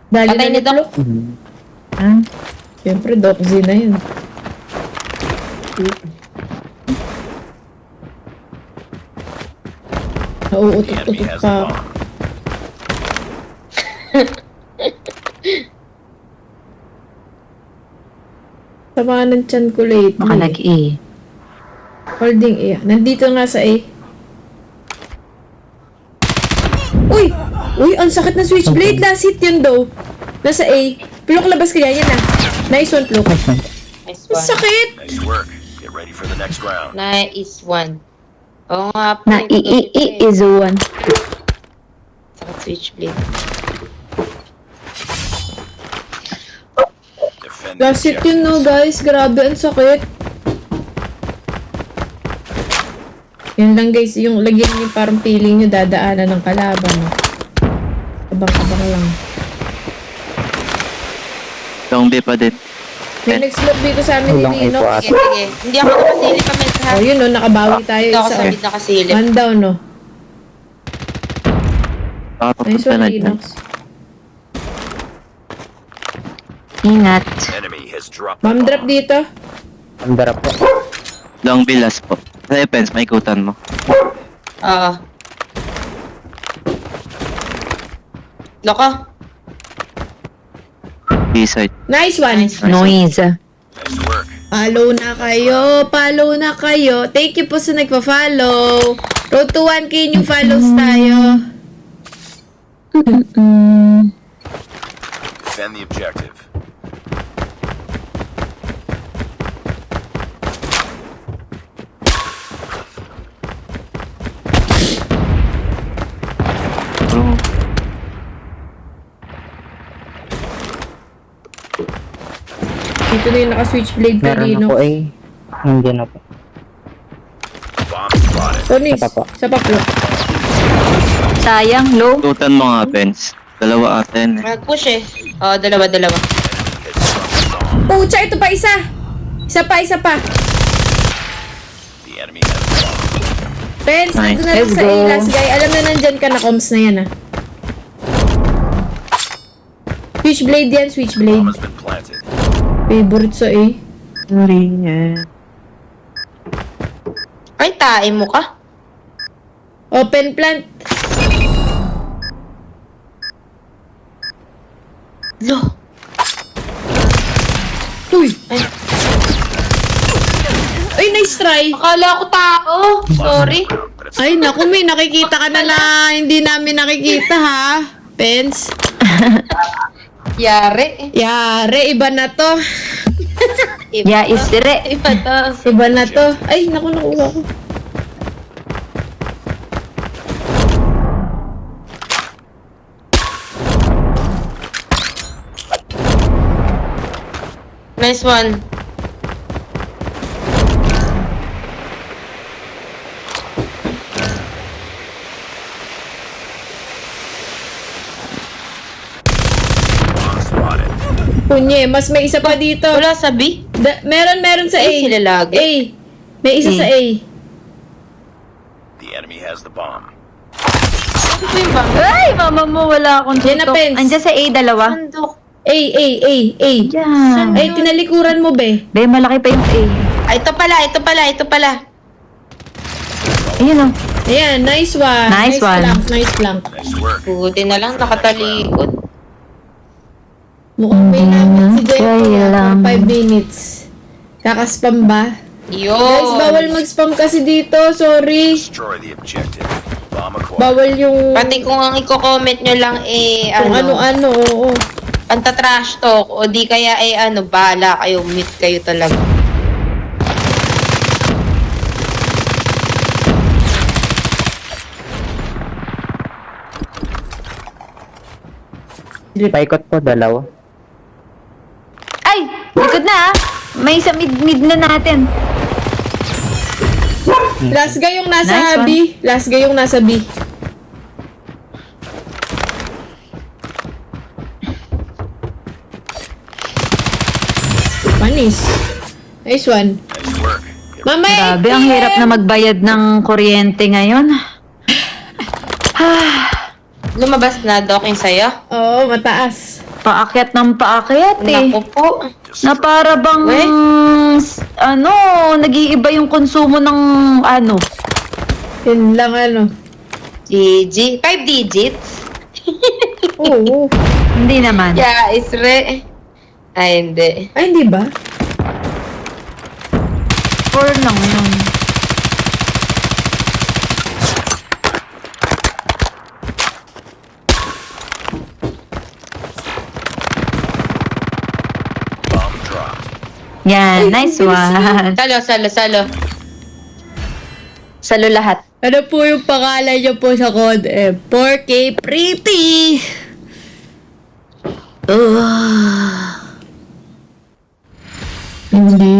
Dali Patay na ni Doc. Doc. Ah, Siyempre, Doc Z na yun. The enemy Nauutot-utot has the pa. bomb. Sama ng tiyan ko lately. baka nag-A. Holding A. Nandito nga sa A. Uy! Uy, ang sakit na switchblade. Last hit yun daw. Nasa A. Plok, labas ka yan. Yan na. Nice one, Plok. Nice Ang one. sakit! Nice work. Get ready for the next round. Nice one. Oo nga po. Na i is one. Sakit switchblade. Defend the Last hit yun, no, guys. Grabe, ang sakit. Yun lang, guys. Yung lagyan niyo parang feeling nyo dadaanan ng kalaban. Abang-abang lang. Long B pa din. May nag-slot dito sa amin ni Ulang Nino. A Sige, sige. Hindi ako nakasilip pa, Mel, ha? Oh, yun, no. Nakabawi tayo. Hindi ako Isa. sa mid nakasilip. One down, no. Nice Nakapapunta one, na dyan. Linox. Ingat. enemy has dropped Bomb the drop bomb. dito. Ang darap po. Long B last po. Sa defense, may ikutan mo. Oo. Loko. B-side. Nice one. Nice one. Noise. Nice work. Follow na kayo. Follow na kayo. Thank you po sa nagpa-follow. Road to 1K new follows tayo. Defend the objective. Bro, Dito na yung naka-switchblade Meron kanino. ako eh. Hindi na po. Bomb spotted. Tonis, Sa pa po. sa paplo. Sayang, low. ikutan mo nga, Pens. Dalawa atin eh. Mag-push eh. Oo, dalawa. Pucha, ito pa isa. Isa pa, isa pa. The enemy has the bomb. Pens, Nice. nandun na lang Let's sa go. A, last guy. Alam na nandyan ka na, comms na yan ah. Switchblade yan, Bomb switchblade. has been planted. Favorite sa A. Sorry, yeah. Ay, tae mo ka. Open plant. Lo. Uy! Ay, Ay, nice try. akala ko tao. Sorry. But it's Ay, naku, may nakikita ka na hindi namin nakikita ha. Pens. Yari. Yare, iba na to. Ya, isire. Iba to. Iba na to. Ay, naku, nakuha ko. Nice one. bomb spotted. Punye, mas may isa pa dito. Wala sabi. Meron sa A. Ay, sila lagi. A. May isa sa A. The enemy has the bomb. Ano ba yung bang? Ay, mama mo, wala akong Yan na, tutok. Pens. Andiyan sa A, dalawa. Sandok. A. Diyan. Ay, tinalikuran mo, be. Be, malaki pa yung A. Ay, ito pala. Ayun o. Ayan, nice one. Nice one. Nice plank. Nice work. Buti na lang nakatalikod. Mukhang may namin si Jenny Okay lang. 5 minutes. Kakaspam ba? Yo. Guys, bawal mag-spam kasi dito. Sorry. Destroy the objective. Bomb acquired. Bawal yung Pati kung ang i-comment nyo lang eh, kung ano-ano. Oo. panta-trash talk o di kaya eh bahala kayo, mute kayo talaga. Paikot po, dalawa. Ay! Likod na ah! May isa mid na natin. Last guy yung nasa Nice one. B. Last guy yung nasa B. Panis. Nice one. Nice work. Mamaya, Grabe, ang hirap na magbayad ng kuryente ngayon. Lumabas na, Doc, yung sa'yo? Oo, mataas. Paakyat ng paakyat eh. Naku po. Na para bang, ano, nag-iiba yung konsumo ng, ano. Yun lang ano. GG. 5 digits? Oo. Hindi naman. Yeah, isre. Ay, hindi. Ay, hindi ba? 4 lang yun. Bomb dropped. Yan, nice one. Salo. Salo lahat. Ano po yung pangalan niyo po sa code M? 4K Pretty! Hindi.